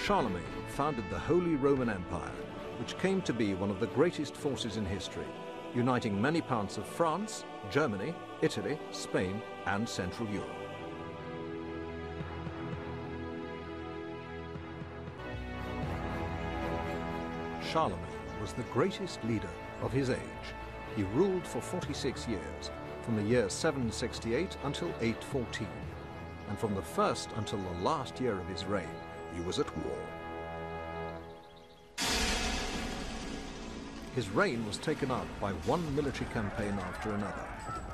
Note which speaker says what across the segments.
Speaker 1: Charlemagne founded the Holy Roman Empire, which came to be one of the greatest forces in history, uniting many parts of France, Germany, Italy, Spain, and Central Europe. Charlemagne was the greatest leader of his age. He ruled for 46 years, from the year 768 until 814, and from the first until the last year of his reign, he was at war. His reign was taken up by one military campaign after another,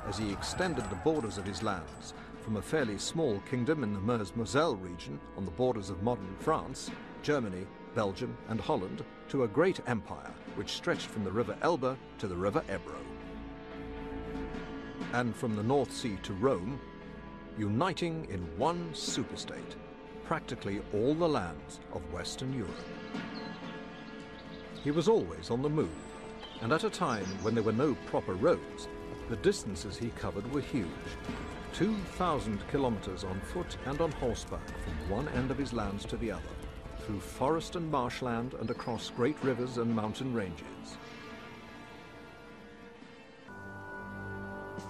Speaker 1: as he extended the borders of his lands from a fairly small kingdom in the Meuse-Moselle region on the borders of modern France, Germany, Belgium, and Holland, to a great empire which stretched from the river Elbe to the river Ebro, and from the North Sea to Rome, uniting in one superstate practically all the lands of Western Europe. He was always on the move, and at a time when there were no proper roads, the distances he covered were huge. 2,000 kilometers on foot and on horseback from one end of his lands to the other, through forest and marshland and across great rivers and mountain ranges.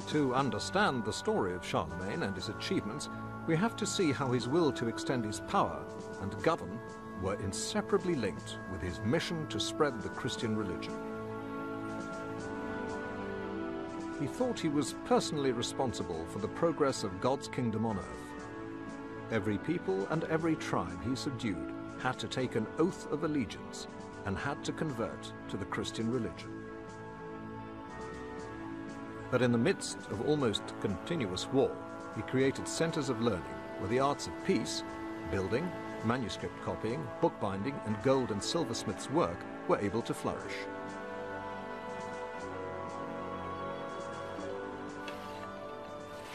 Speaker 1: To understand the story of Charlemagne and his achievements, we have to see how his will to extend his power and govern were inseparably linked with his mission to spread the Christian religion. He thought he was personally responsible for the progress of God's kingdom on earth. Every people and every tribe he subdued had to take an oath of allegiance and had to convert to the Christian religion. But in the midst of almost continuous war, he created centers of learning where the arts of peace, building, manuscript copying, bookbinding, and gold and silversmiths' work were able to flourish.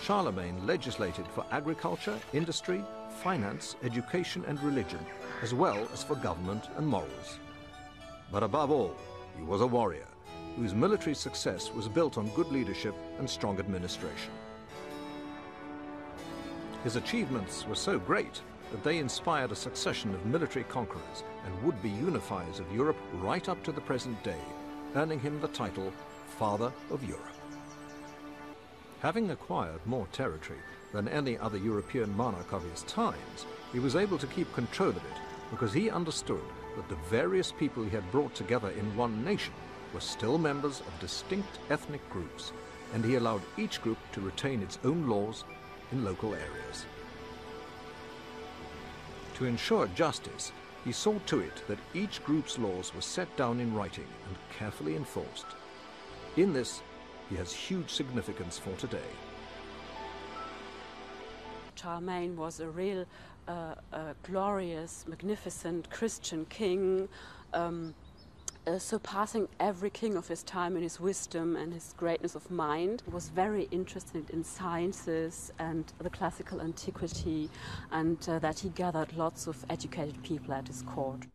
Speaker 1: Charlemagne legislated for agriculture, industry, finance, education, and religion, as well as for government and morals. But above all, he was a warrior, whose military success was built on good leadership and strong administration. His achievements were so great that they inspired a succession of military conquerors and would-be unifiers of Europe right up to the present day, earning him the title Father of Europe. Having acquired more territory than any other European monarch of his times, he was able to keep control of it because he understood that the various people he had brought together in one nation were still members of distinct ethnic groups, and he allowed each group to retain its own laws in local areas. To ensure justice, he saw to it that each group's laws were set down in writing and carefully enforced. In this, he has huge significance for today.
Speaker 2: Charlemagne was a real glorious, magnificent Christian king, surpassing every king of his time in his wisdom and his greatness of mind. He was very interested in sciences and the classical antiquity, and that he gathered lots of educated people at his court.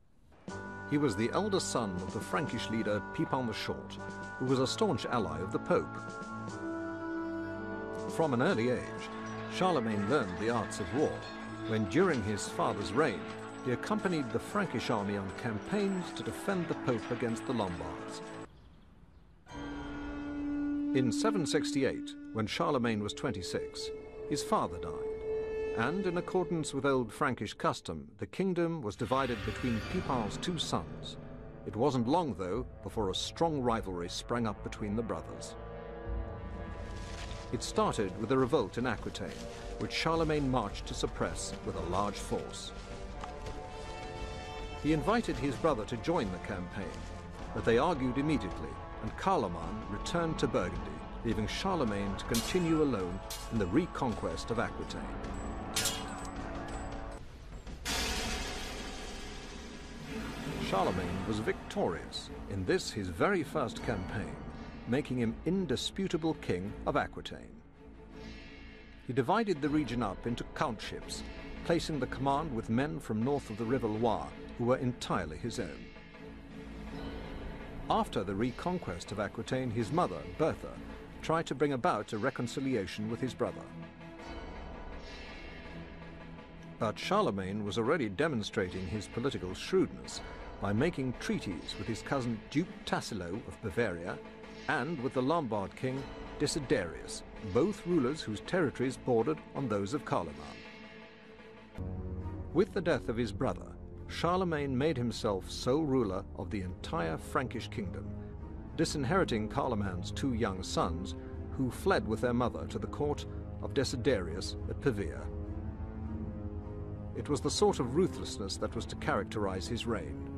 Speaker 1: He was the eldest son of the Frankish leader Pipin the Short, who was a staunch ally of the Pope. From an early age, Charlemagne learned the arts of war when, during his father's reign, he accompanied the Frankish army on campaigns to defend the Pope against the Lombards. In 768, when Charlemagne was 26, his father died, and in accordance with old Frankish custom, the kingdom was divided between Pipin's two sons. It wasn't long, though, before a strong rivalry sprang up between the brothers. It started with a revolt in Aquitaine, which Charlemagne marched to suppress with a large force. He invited his brother to join the campaign, but they argued immediately, and Carloman returned to Burgundy, leaving Charlemagne to continue alone in the reconquest of Aquitaine. Charlemagne was victorious in this, his very first campaign, making him indisputable king of Aquitaine. He divided the region up into countships, placing the command with men from north of the river Loire, who were entirely his own. After the reconquest of Aquitaine, his mother, Bertha, tried to bring about a reconciliation with his brother. But Charlemagne was already demonstrating his political shrewdness by making treaties with his cousin Duke Tassilo of Bavaria and with the Lombard king Desiderius, both rulers whose territories bordered on those of Carloman. With the death of his brother, Charlemagne made himself sole ruler of the entire Frankish kingdom, disinheriting Carloman's two young sons, who fled with their mother to the court of Desiderius at Pavia. It was the sort of ruthlessness that was to characterize his reign.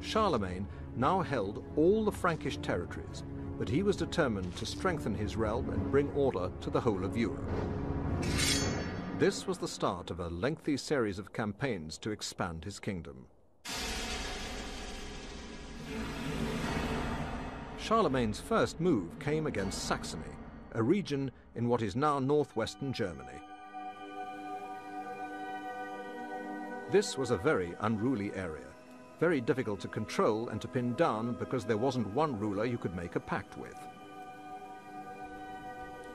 Speaker 1: Charlemagne now held all the Frankish territories, but he was determined to strengthen his realm and bring order to the whole of Europe. This was the start of a lengthy series of campaigns to expand his kingdom. Charlemagne's first move came against Saxony, a region in what is now northwestern Germany. This was a very unruly area, very difficult to control and to pin down because there wasn't one ruler you could make a pact with.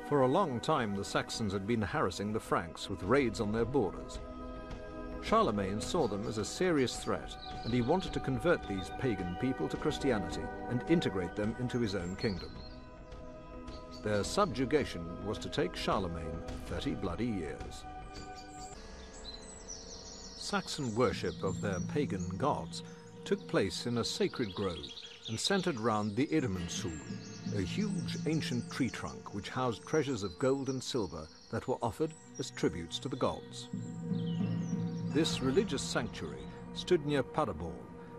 Speaker 1: For a long time the Saxons had been harassing the Franks with raids on their borders. Charlemagne saw them as a serious threat, and he wanted to convert these pagan people to Christianity and integrate them into his own kingdom. Their subjugation was to take Charlemagne 30 bloody years. Saxon worship of their pagan gods took place in a sacred grove and centered round the Irminsul, a huge ancient tree trunk which housed treasures of gold and silver that were offered as tributes to the gods. This religious sanctuary stood near Paderborn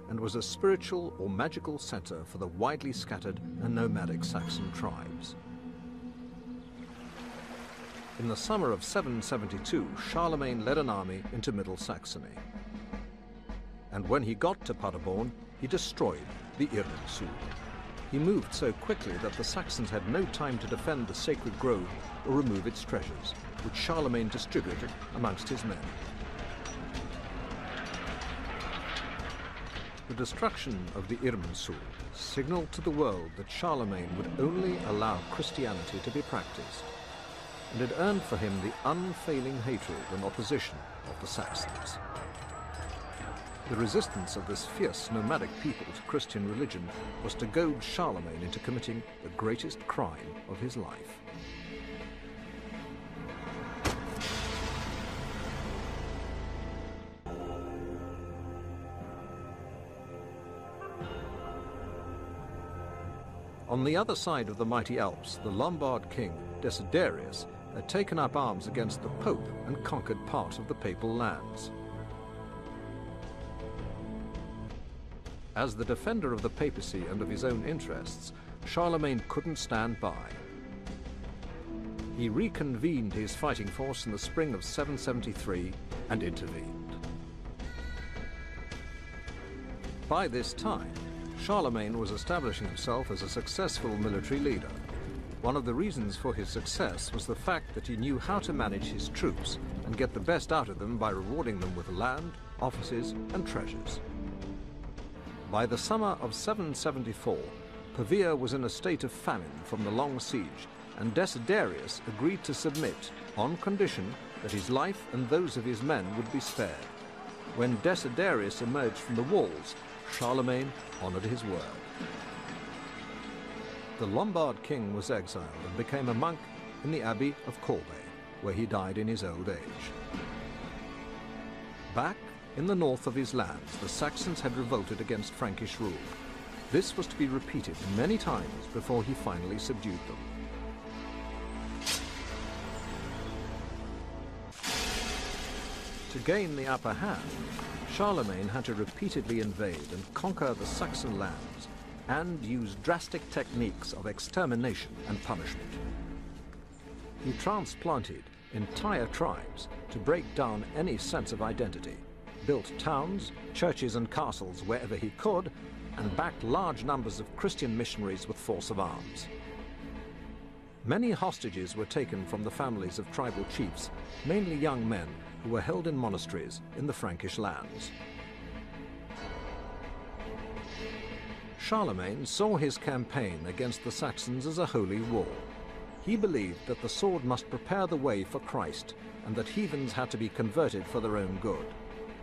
Speaker 1: and was a spiritual or magical center for the widely scattered and nomadic Saxon tribes. In the summer of 772, Charlemagne led an army into Middle Saxony. And when he got to Paderborn, he destroyed the Irminsul. He moved so quickly that the Saxons had no time to defend the sacred grove or remove its treasures, which Charlemagne distributed amongst his men. The destruction of the Irminsul signaled to the world that Charlemagne would only allow Christianity to be practiced, and it earned for him the unfailing hatred and opposition of the Saxons. The resistance of this fierce nomadic people to Christian religion was to goad Charlemagne into committing the greatest crime of his life. On the other side of the mighty Alps, the Lombard king Desiderius had taken up arms against the Pope and conquered part of the papal lands. As the defender of the papacy and of his own interests, Charlemagne couldn't stand by. He reconvened his fighting force in the spring of 773 and intervened. By this time, Charlemagne was establishing himself as a successful military leader. One of the reasons for his success was the fact that he knew how to manage his troops and get the best out of them by rewarding them with land, offices, and treasures. By the summer of 774, Pavia was in a state of famine from the long siege, and Desiderius agreed to submit on condition that his life and those of his men would be spared. When Desiderius emerged from the walls, Charlemagne honored his word. The Lombard king was exiled and became a monk in the Abbey of Corbe, where he died in his old age. Back in the north of his lands, the Saxons had revolted against Frankish rule. This was to be repeated many times before he finally subdued them. To gain the upper hand, Charlemagne had to repeatedly invade and conquer the Saxon lands and use drastic techniques of extermination and punishment. He transplanted entire tribes to break down any sense of identity, built towns, churches and castles wherever he could, and backed large numbers of Christian missionaries with force of arms. Many hostages were taken from the families of tribal chiefs, mainly young men who were held in monasteries in the Frankish lands. Charlemagne saw his campaign against the Saxons as a holy war. He believed that the sword must prepare the way for Christ and that heathens had to be converted for their own good.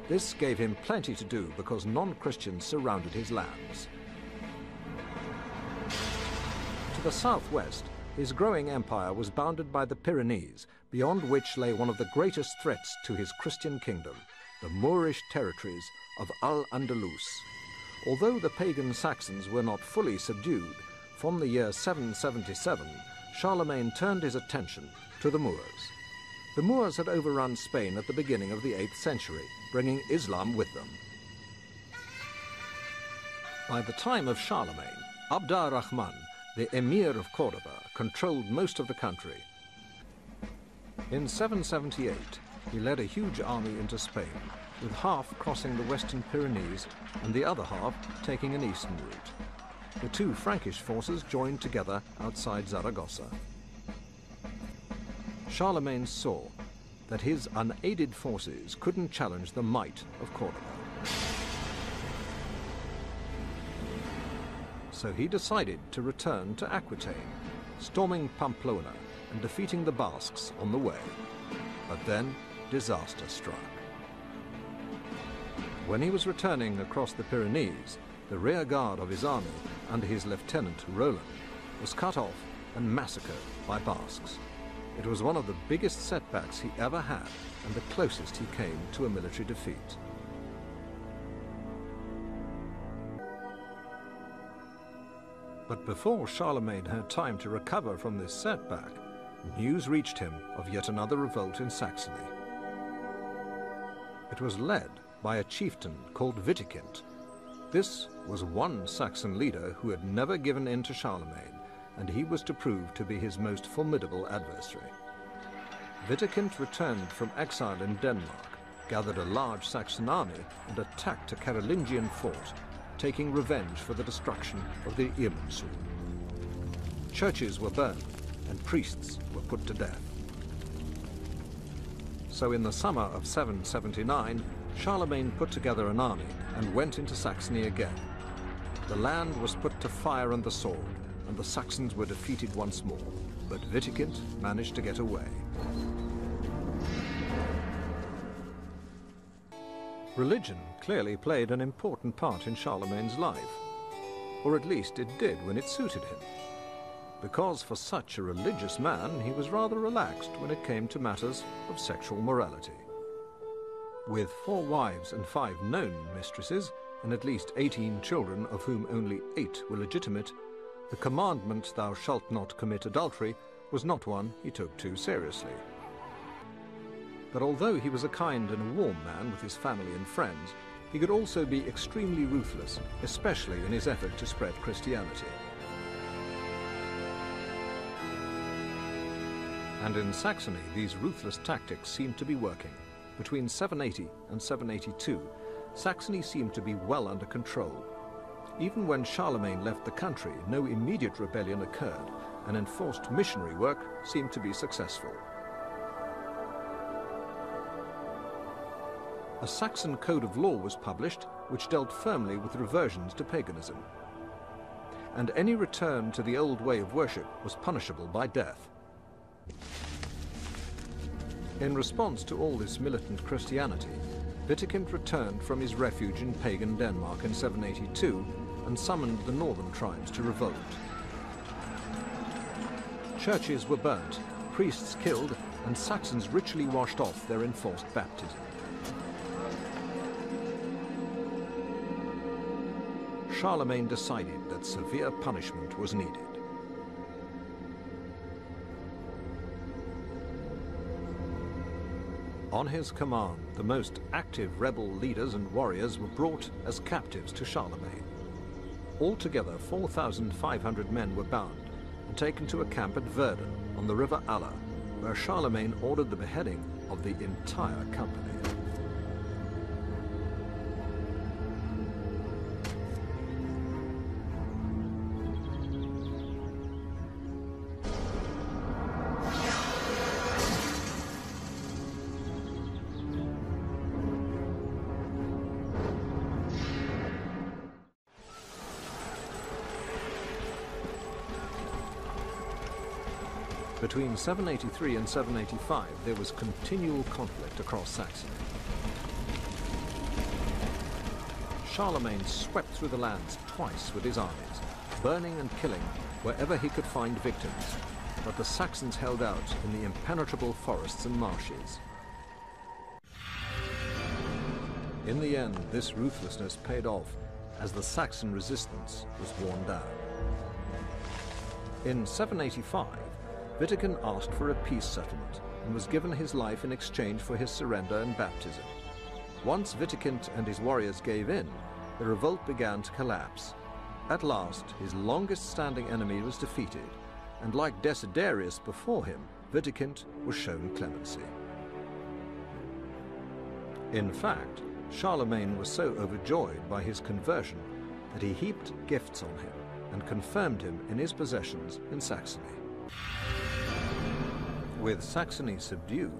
Speaker 1: This gave him plenty to do because non-Christians surrounded his lands. To the southwest, his growing empire was bounded by the Pyrenees, beyond which lay one of the greatest threats to his Christian kingdom, the Moorish territories of Al-Andalus. Although the pagan Saxons were not fully subdued, from the year 777, Charlemagne turned his attention to the Moors. The Moors had overrun Spain at the beginning of the 8th century, bringing Islam with them. By the time of Charlemagne, Abd ar-Rahman, the emir of Cordoba, controlled most of the country. In 778, he led a huge army into Spain, with half crossing the western Pyrenees and the other half taking an eastern route. The two Frankish forces joined together outside Zaragoza. Charlemagne saw that his unaided forces couldn't challenge the might of Cordoba. So he decided to return to Aquitaine, storming Pamplona and defeating the Basques on the way. But then disaster struck. When he was returning across the Pyrenees, the rear guard of his army, under his lieutenant Roland, was cut off and massacred by Basques. It was one of the biggest setbacks he ever had and the closest he came to a military defeat. But before Charlemagne had time to recover from this setback, news reached him of yet another revolt in Saxony. It was led by a chieftain called Witikind. This was one Saxon leader who had never given in to Charlemagne, and he was to prove to be his most formidable adversary. Witikind returned from exile in Denmark, gathered a large Saxon army, and attacked a Carolingian fort, taking revenge for the destruction of the Irminsul. Churches were burned, and priests were put to death. So in the summer of 779, Charlemagne put together an army and went into Saxony again. The land was put to fire and the sword, and the Saxons were defeated once more, but Witikind managed to get away. Religion clearly played an important part in Charlemagne's life, or at least it did when it suited him, because for such a religious man he was rather relaxed when it came to matters of sexual morality. With 4 wives and 5 known mistresses, and at least 18 children of whom only 8 were legitimate, the commandment, "Thou shalt not commit adultery," was not one he took too seriously. But although he was a kind and a warm man with his family and friends, he could also be extremely ruthless, especially in his effort to spread Christianity. And in Saxony, these ruthless tactics seemed to be working. Between 780 and 782, Saxony seemed to be well under control. Even when Charlemagne left the country, no immediate rebellion occurred, and enforced missionary work seemed to be successful. A Saxon code of law was published which dealt firmly with reversions to paganism. And any return to the old way of worship was punishable by death. In response to all this militant Christianity, Witikind returned from his refuge in pagan Denmark in 782 and summoned the northern tribes to revolt. Churches were burnt, priests killed, and Saxons ritually washed off their enforced baptism. Charlemagne decided that severe punishment was needed. On his command, the most active rebel leaders and warriors were brought as captives to Charlemagne. Altogether, 4,500 men were bound and taken to a camp at Verden on the river Aller, where Charlemagne ordered the beheading of the entire company. Between 783 and 785, there was continual conflict across Saxony. Charlemagne swept through the lands twice with his armies, burning and killing wherever he could find victims, but the Saxons held out in the impenetrable forests and marshes. In the end, this ruthlessness paid off as the Saxon resistance was worn down. In 785, Wittikind asked for a peace settlement and was given his life in exchange for his surrender and baptism. Once Wittikind and his warriors gave in, the revolt began to collapse. At last, his longest-standing enemy was defeated, and like Desiderius before him, Wittikind was shown clemency. In fact, Charlemagne was so overjoyed by his conversion that he heaped gifts on him and confirmed him in his possessions in Saxony. With Saxony subdued,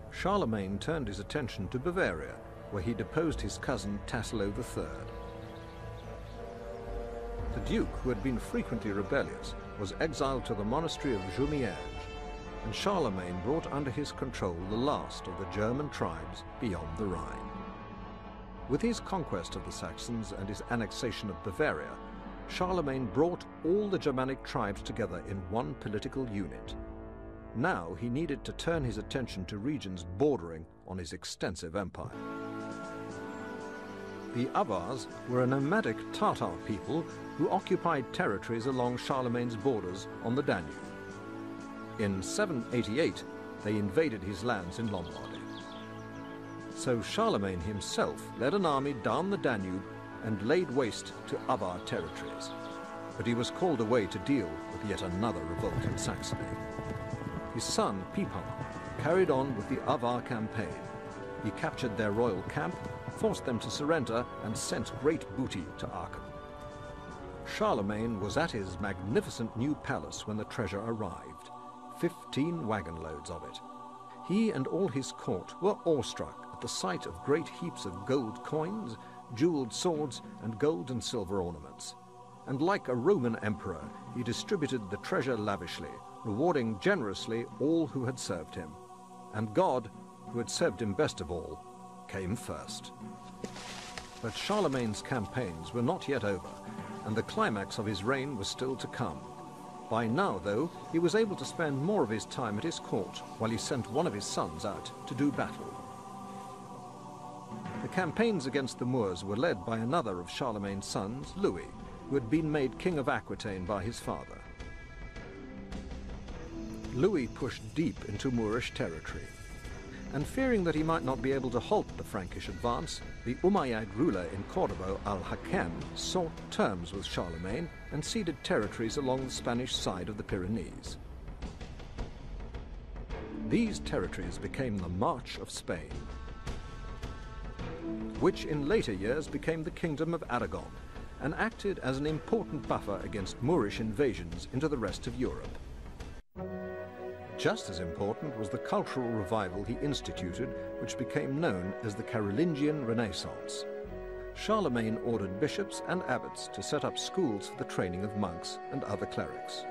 Speaker 1: Charlemagne turned his attention to Bavaria, where he deposed his cousin Tassilo III. The Duke, who had been frequently rebellious, was exiled to the monastery of Jumièges, and Charlemagne brought under his control the last of the German tribes beyond the Rhine. With his conquest of the Saxons and his annexation of Bavaria, Charlemagne brought all the Germanic tribes together in one political unit. Now he needed to turn his attention to regions bordering on his extensive empire. The Avars were a nomadic Tatar people who occupied territories along Charlemagne's borders on the Danube. In 788, they invaded his lands in Lombardy. So Charlemagne himself led an army down the Danube and laid waste to Avar territories. But he was called away to deal with yet another revolt in Saxony. His son, Pipin, carried on with the Avar campaign. He captured their royal camp, forced them to surrender, and sent great booty to Aachen. Charlemagne was at his magnificent new palace when the treasure arrived, 15 wagon loads of it. He and all his court were awestruck at the sight of great heaps of gold coins, jeweled swords, and gold and silver ornaments. And like a Roman emperor, he distributed the treasure lavishly, rewarding generously all who had served him. And God, who had served him best of all, came first. But Charlemagne's campaigns were not yet over, and the climax of his reign was still to come. By now, though, he was able to spend more of his time at his court, while he sent one of his sons out to do battle. The campaigns against the Moors were led by another of Charlemagne's sons, Louis, who had been made king of Aquitaine by his father. Louis pushed deep into Moorish territory, and fearing that he might not be able to halt the Frankish advance, the Umayyad ruler in Cordoba, al-Hakem, sought terms with Charlemagne and ceded territories along the Spanish side of the Pyrenees. These territories became the March of Spain, which in later years became the Kingdom of Aragon, and acted as an important buffer against Moorish invasions into the rest of Europe. Just as important was the cultural revival he instituted, which became known as the Carolingian Renaissance. Charlemagne ordered bishops and abbots to set up schools for the training of monks and other clerics.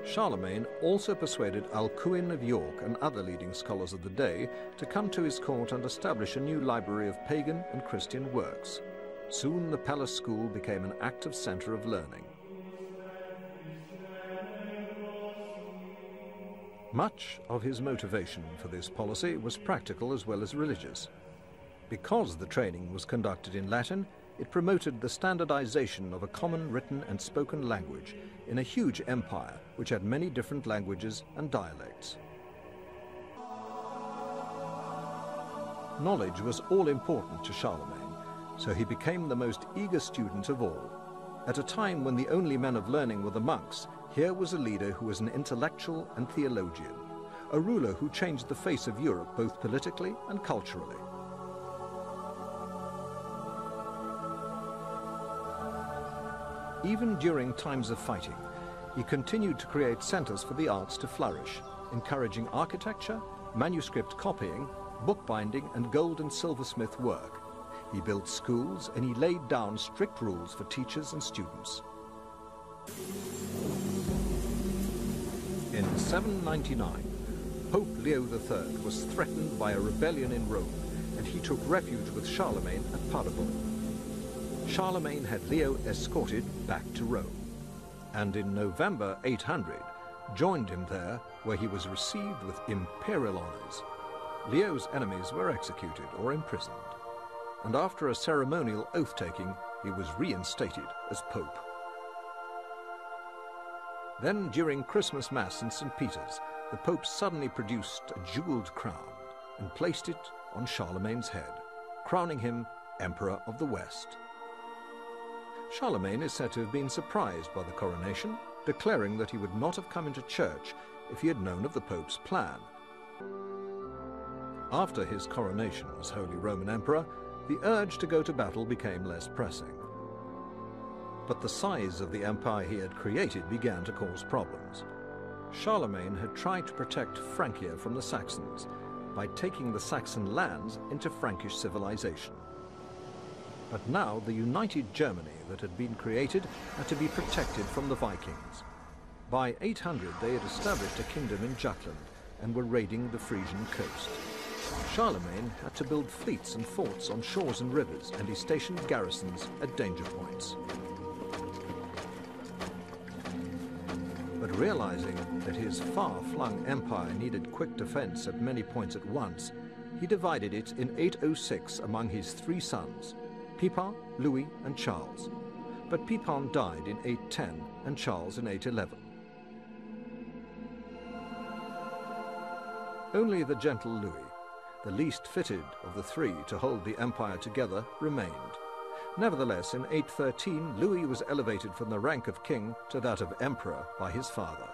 Speaker 1: Charlemagne also persuaded Alcuin of York and other leading scholars of the day to come to his court and establish a new library of pagan and Christian works. Soon the palace school became an active center of learning. Much of his motivation for this policy was practical as well as religious. Because the training was conducted in Latin, it promoted the standardization of a common written and spoken language in a huge empire which had many different languages and dialects. Knowledge was all important to Charlemagne, so he became the most eager student of all. At a time when the only men of learning were the monks, here was a leader who was an intellectual and theologian, a ruler who changed the face of Europe both politically and culturally. Even during times of fighting, he continued to create centers for the arts to flourish, encouraging architecture, manuscript copying, bookbinding, and gold and silversmith work. He built schools and he laid down strict rules for teachers and students. In 799, Pope Leo III was threatened by a rebellion in Rome, and he took refuge with Charlemagne at Palatine. Charlemagne had Leo escorted back to Rome, and in November 800 joined him there, where he was received with imperial honors. Leo's enemies were executed or imprisoned, and after a ceremonial oath-taking, he was reinstated as Pope. Then, during Christmas Mass in St. Peter's, the Pope suddenly produced a jeweled crown and placed it on Charlemagne's head, crowning him Emperor of the West. Charlemagne is said to have been surprised by the coronation, declaring that he would not have come into church if he had known of the Pope's plan. After his coronation as Holy Roman Emperor, the urge to go to battle became less pressing. But the size of the empire he had created began to cause problems. Charlemagne had tried to protect Francia from the Saxons by taking the Saxon lands into Frankish civilization. But now the united Germany that had been created had to be protected from the Vikings. By 800 they had established a kingdom in Jutland and were raiding the Frisian coast. Charlemagne had to build fleets and forts on shores and rivers, and he stationed garrisons at danger points. But realizing that his far-flung empire needed quick defense at many points at once, he divided it in 806 among his three sons, Pipin, Louis, and Charles. But Pipin died in 810 and Charles in 811. Only the gentle Louis, the least fitted of the three to hold the empire together, remained. Nevertheless, in 813, Louis was elevated from the rank of king to that of emperor by his father.